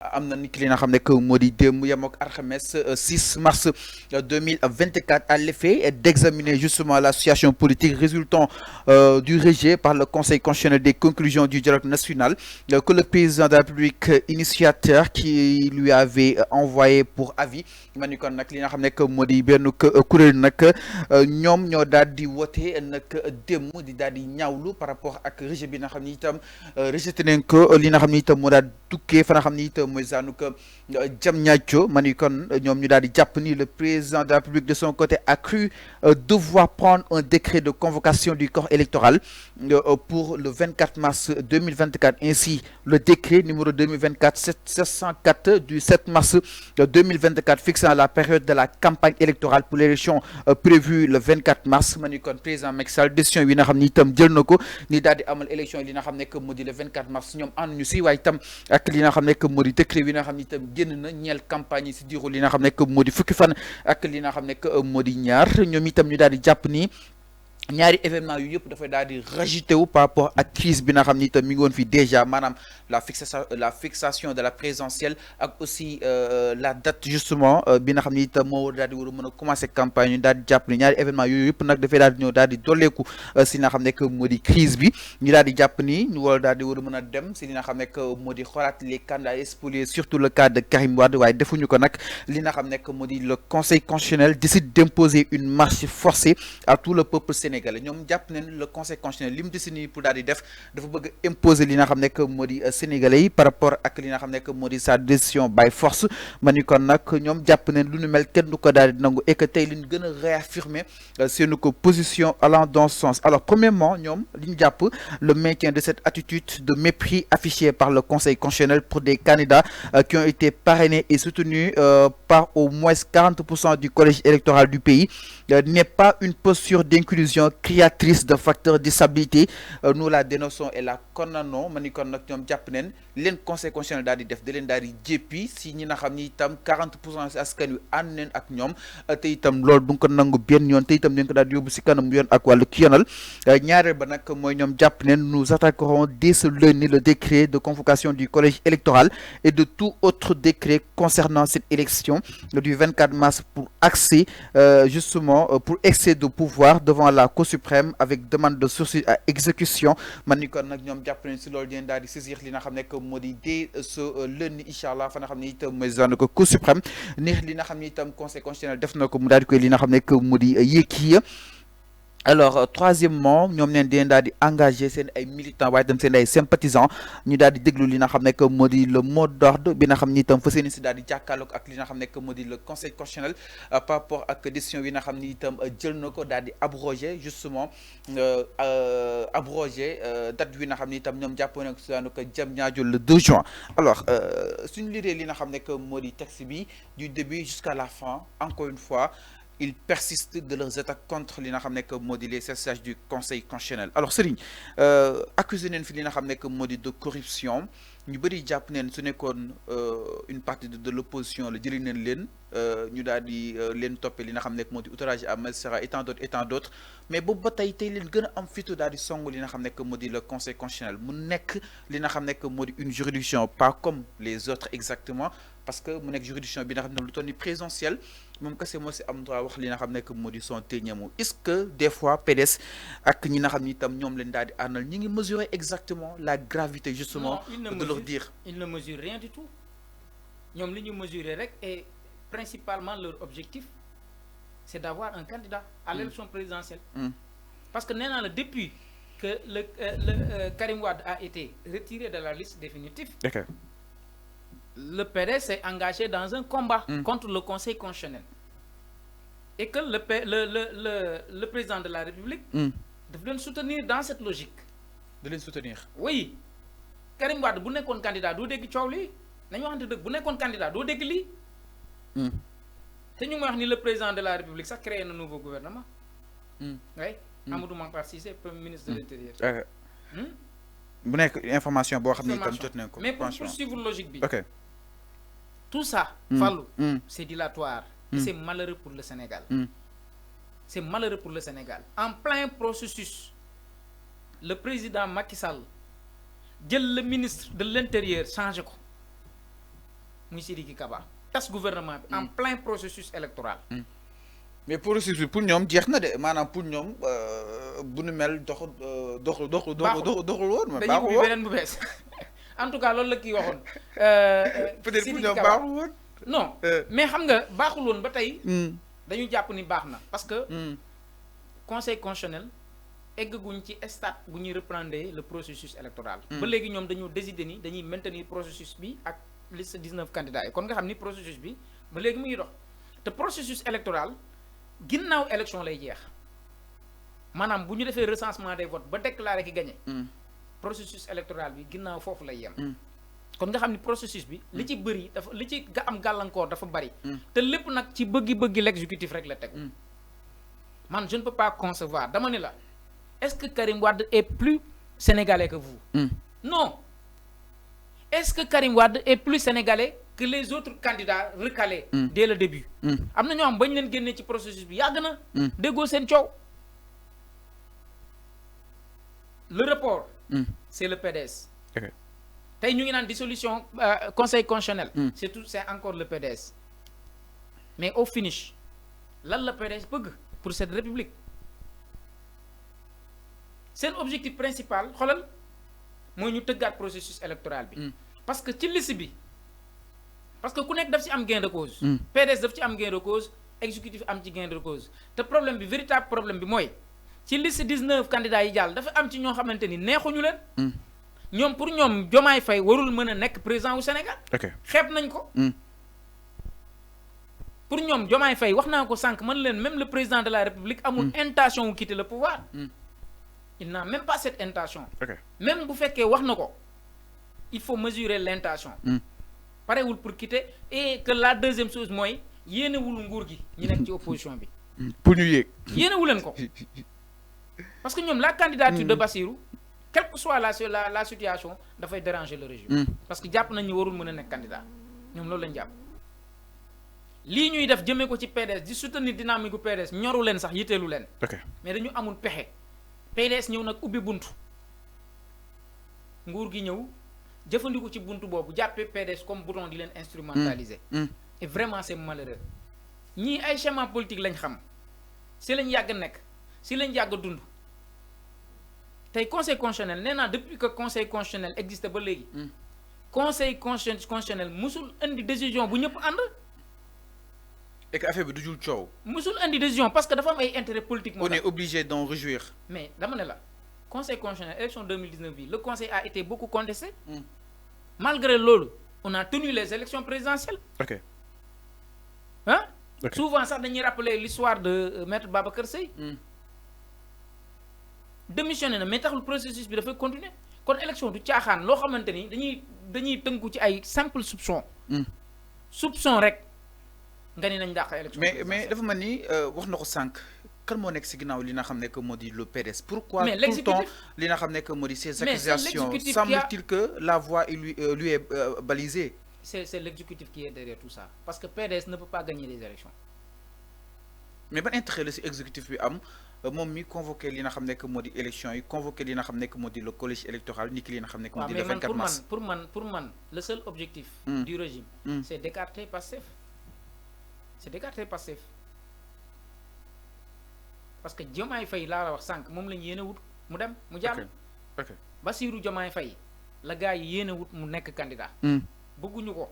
am na ni ki li nga xam ne que moo di démb yem ak alxames 6 mars 2024 à l'effet d'examiner justement la situation politique résultant du rejet par le Conseil constitutionnel des conclusions du dialogue national que le président de la République initiateur qui lui avait envoyé pour avis ma ni kon nag li nga xam ne que moo di benn kuréel nag ñoom ñoo daal di wote nag démb di daal di ñaawlu par rapport ak rejet bi nga xam ni itam rejeté nañ ko li nga xam ni itam moo daal tukkee fa nga xam ni itam mooy zaanu que jam ñaaco ma ni kon ñoom ñu daal di jàpp ni le président de la République de son côté a cru devoir prendre un décret de convocation du corps électoral pour le 24 mars 2024. Ainsi, le décret numéro 2024-704 du 7 mars 2024 fixant la période de la campagne électorale pour l'élection prévue le 24 mars ma ni kon président Macky Sall décision yi nga xam ni itam jël na ko ni daal di amal élection li nga xam ne que moo di le 24 mars ñoom ànd ñu si waaye itam ak li nga xam ne que moo di décret yi nga xam ni itam génn na ñeel campagne yi si diiru li nga xam ne que moo di fukki fan ak li nga xam ne que moo di ñaar ñoom itam ñu daal di jàpp ni ñaari événement yu yëpp dafay daal di rajouté wu par rapport ak crise bi nga xam ni itam mi ngi woon fi déjà maanaam la fixation de la présidentielle ak aussi la date justement bi nga xam ni itam moo daal di war a mën a commencer campagne ñu daal di jàpp ni ñaari événement yooyu yëpp nag dafay daal di ñëw daal di dolleeku si nga xam ne que moo di crise bi ñu daal di jàpp ni ñu war daal di war a mën a dem si li nga xam ne que moo di xoolaat les candidats spoliés surtout le cas de Karim Wade waaye defuñu ko nag li nga xam ne que moo di le conseil constitutionnel décide d'imposer une marche forcée à tout le peuple sénégalais ñoom jàpp nañ le conseil constitutionnel li mu décidé pour daal di def dafa bëgg imposer li nga xam ne que moo di sénégalais yi par rapport ak li nga xam ne que moo di sa décision by force ma ni kon nag ñoom jàpp nañ lu nu mel kenn du ko daal di nangu et que tey li ñu gën a réaffirmer seenu ko position allant dans ce sens. Alors premièrement ñoom li ñu jàpp le maintien de cette attitude de mépris affichée par le conseil constitutionnel pour des candidats qui ont été parrainés et soutenus par au moins 40% du collège électoral du pays n'est pas une posture d'inclusion créatrice de facteurs d'instabilité. Nous la dénonçons et la condamnons ma ni kon nag ñoom jàpp neen leen conseil constitutionnel daal di def da leen daal di jéppi si ñi nga xam ni itam 40% si askan wi ànd neen ak ñoom te itam loolu du nga ko nangu benn yoon te itam dañ ko daal di yóbbu si kanam yoon ak wàllu ki yonal ñaareel ba nag mooy ñoom jàpp neen nous attaquerons dès ce lundi le décret de convocation du collège électoral et de tout autre décret concernant cette élection du 24 mars pour accès justement pour excès de pouvoir devant la Cour suprême avec demande de sursis à exécution man ni kon nag ñoom jàpp nañ si loolu dinañ daal di saisir li nga xam ne que moo di dès ce lundi incha allah fa nga xam ne itam mooy zone ko Cour suprême ni li nga xam ne itam conseil constitutionnel def na ko mu daal di koy li nga xam ne que moo di yékki. Alors troisièmement ñoom neen dinañ daal di engagé seen ay militants waaye itam seen ay sympathisants ñu daal di déglu li nga xam ne que moo di le mot d'ordre bi nga xam ni itam fa seeni si daal di jàkkaarloog ak li nga xam ne que moo di le conseil constitutionnel par rapport ak décision bi nga xam ni itam jël na ko daal di abrogé justement abrogé date bi nga xam ni itam ñoom jàppoon na ko si daanu ko jam ñaajo le 2 juin. Alors suñu liree li nga xam ne que moo di texte bi du début jusqu'à la fin encore une fois ils persistent de leurs attaques contre li nga xam ne que moo di les sages du conseil constitutionnel. Alors Serigne accusé neen fi li nga xam ne que moo di de corruption ñu bëri jàpp neen su nekkoon une partie de l'opposition la jëli neen leen ñu daal di leen toppee li nga xam ne moo di outrage à magistrat et tant d'autres mais boobu ba tey leen gën a am fitu daal di song li nga xam ne que moo di le conseil constitutionnel mu nekk li nga xam ne que moo di une juridiction pas comme les autres exactement parce que mu nekk juridiction bi nga xam ne lu toll ni présidentielle moom kese moo si am droit wax li nga xam ne que moo di son dernier mot. Est-ce que des fois PDS ak ñi nga xam ni itam ñoom leen daal di àndal ñi ngi mesurer exactement la gravité justement de leur dire. Ils ne mesurent rien du tout ñoom li ñu mesurer rek et principalement leur objectif c'est d'avoir un candidat à l'élection présidentielle. Parce que nee naa la depuis que le Karim Wade a été retiré de la liste définitive. Okay. Le PDS s'est engagé dans un combat contre le Conseil constitutionnel. Et que le président de la République devait le soutenir dans cette logique. De les soutenir. Oui. Karim Wade, bu nekkoon candidat doo dégg coow lii nañu waxante dëgg bu nekkoon candidat doo dégg lii. te ñu ngi wax ni le président de la République sax créé un nouveau gouvernement. Oui. Amadou Makhtar Cissé, premier ministre de l'Intérieur. bu nekk information boo xam ne itam jot nañ ko. Mais pour poursuivre logique bi. Ok. Tout ça, Fallou, c'est dilatoire. Et c'est malheureux pour le Sénégal. C'est malheureux pour le Sénégal. En plein processus, le président Macky Sall jël le ministre de l'Intérieur changé ko muy Sidiki Kaba tas gouvernement bi en plein processus électoral. mais processus pour ñoom jeex na de maanaam pour ñoom bu nu mel doxul woon. mais dañuy ubbi beneen bu bees en tout cas loolu la kii waxoon. peut-être pour ñoom baaxul woon. non mais xam nga baaxul woon ba tey. dañu jàpp ni baax na parce que. conseil constitutionnel eggaguñ ci stade bu ñuy reprendre le processus électoral. ba léegi ñoom dañoo décider ni dañuy maintenir processus bi ak liste 19 candidats yi kon nga xam ni processus bi ba léegi mu ngi dox te processus électoral. ginnaaw élection lay jeex maanaam bu ñu defee recensement des votes ba déclaré ki gagné. processus électoral bi ginnaaw foofu lay yem. kon nga xam ni processus bi li ci bëri dafa li ci am gàllankoor dafa bëri. te lépp nag ci bëggi l'exécutif rek la tegu. man je ne peux pas concevoir dama ne la est-ce que Karim Wade est plus sénégalais que vous. non est-ce que Karim Wade est plus sénégalais que les autres candidats recalés dès le début. am na ñoo xam bañ leen génnee ci processus bi yàgg na. déggoo seen coow. le report. c'est le PDS. tey ñu ngi naan dissolution conseil constitutionnel. c'est encore le PDS. mais au finish lan la PDS bëgg pour cette république. seen objectif principal xoolal mooy ñu tëggaat processus électoral bi. parce que ci liste bi. parce que ku nekk daf ci am gain de cause. PDS daf ci am gain de cause exécutif am ci gain de cause te problème bi véritable problème bi mooy ci liste 19 candidats yi jàll dafa am ci ñoo xamante ni neexuñu leen. ñoom pour ñoom Diomaye Faye warul mën a nekk président wu Sénégal. xeeb nañ ko. pour ñoom Diomaye Faye wax naa ko sànq man leen même le président de la République amul intention wu quitter le pouvoir. il n'a même pas cette intention. même bu fekkee wax na ko il faut mesurer l'intention. parewul pour quitter et que la deuxième chose mooy yéenewul nguur gi ñu nekk ci opposition bi. pour ñu yéeg. yéenewu leen ko parce que ñoom la candidature de Bassirou quelle que soit la situation dafay déranger le régime. parce que jàpp nañ ni warul mën a nekk candidat ñoom loolu lañ jàpp. lii ñuy def jëmee ko ci PDS di soutenir dynamique gu PDS ñoru leen sax yitteelu leen. mais dañu amul pexe PDS ñëw nag ubbi buntu nguur gi ñëw. jëfandiku ci buntu boobu jàppee PDS comme bouton di leen instrumentaliser. et vraiment c'est malheureux. ñii ay schéma politique lañ xam si lañ yàgg nekk si lañ yàgg dund tey conseil constitutionnel nee naa depuis que conseil constitutionnel existe ba léegi. conseil constitutionnel musul indi décision bu ñëpp ànd. et que affaire bi du jul coow. musul indi décision parce que dafa am ay intérêt politique. on est obligé d'en réjouir. mais dama ne la conseil constitutionnel élection 2019 bi le conseil a été beaucoup contesté. malgré loolu on a tenu les élections présidentielles. souvent sax dañuy rappeler l'histoire de maître Babacar Seye. démissionné na mais taxul processus bi dafay continuer kon élection du caaxaan loo xamante ni dañuy tënku ci ay simple soupçon. soupçon rek nga ni nañ dàq élection. mais dafa mel ni wax na ko sànq. kan moo nekk si ginnaaw li nga xam ne que moo di le PDS. pourquoi tout le temps li nga xam ne que moo di ces accusations semble-t-il que la voie lui est balisée. c'est l'exécutif qui est derrière tout ça parce que PDS ne peut pas gagner les élections. mais ban intérêt la si exécutif bi am moom mi convoqué li nga xam ne que moo di élection yi convoqué li nga xam ne que moo di le collège électoral ni ki li nga xam ne que moo di le 24 mars. pour man le seul objectif. du régime. c'est d'écarter Pastef. parce que Diomaye Faye laa la wax sànq moom lañ yéene wut mu dem mu jàll. Bassirou Diomaye Faye la gars yi yéene wut mu nekk candidat. bëgguñu ko.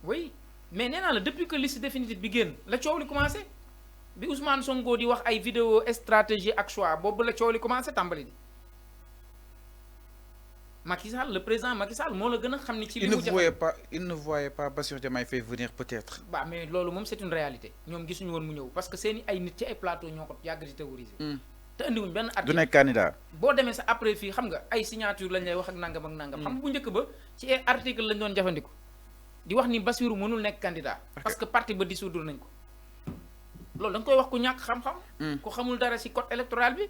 oui mais nee naa la depuis que liste définitive bi génn la coow li commencé bi Ousmane Sonko di wax ay vidéo stratégie ak choix boobu la coow li commencé tàmbali di. Macky Sall le président Macky Sall moo la gën a xam ni ci li mu il ne voyait pas Bassirou Diomaye Faye venir peut-être. bah mais loolu moom c'est une réalité ñoom gisuñu woon mu ñëw parce que seeni ay nit ci ay plateau ñoo ko yàgg di théoriser. te andiwuñ benn article du nekk candidat. boo demee sa après fii xam nga ay signature lañ lay wax ak nangam ak nangam. xam nga bu njëkk ba ci ay article lañ doon jëfandiku di wax ni Bassirou mënul nekk candidat. parce que parti ba dissoudre nañ ko. loolu da nga koy wax ku ñàkk xam-xam. ku xamul dara ci code électoral bi.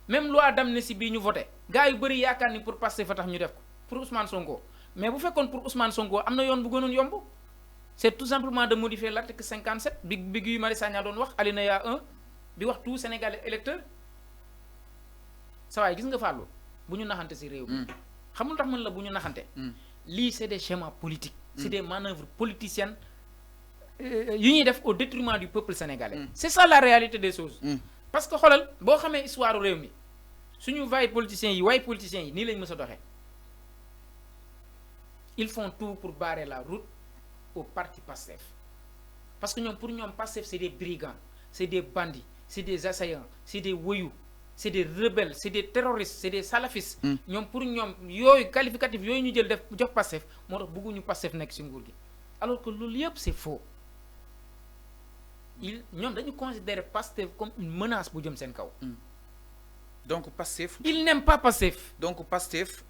même loi d'amnistie bii ñu voté gars yu bëri yaakaar ni pour Pastef fa tax ñu def ko pour Ousmane Sonko mais bu fekkoon pour Ousmane Sonko am na yoon bu gënoon yomb c'est tout simplement de modifier l'article 57 bi Guy Marius Sagna doon wax alinéa 1 bi wax tout Sénégalais électeur sa waay gis nga fàllu bu ñu naxante ci réew mi xamul tax mën la bu ñu naxante. Lii c'est des schémas politiques. C'est des manœuvres politiciennes yu ñuy def au détriment du peuple sénégalais. C'est ça la réalité des choses. Parce que xoolal boo xamee histoire réew mi suñu vaay politiciens yi nii lañ mës a doxee. Ils font tout pour barrer la route au parti PASTEF. Parce que pour nous, PASTEF, c'est des brigands, c'est des bandits, c'est des assaillants, c'est des voyous, c'est des rebelles, c'est des terroristes, c'est des salafistes. Pour nous, yoy qualificatif yoy ñu jël def jox PASTEF, moo tax bëgguñu PASTEF nekk ci nguur gi. Alors que loolu yëpp c'est faux. Ñoom dañu considérer PASTEF comme une menace bu jëm seen kaw. Donc PASTEF. Ils n'aiment pas PASTEF. Donc PASTEF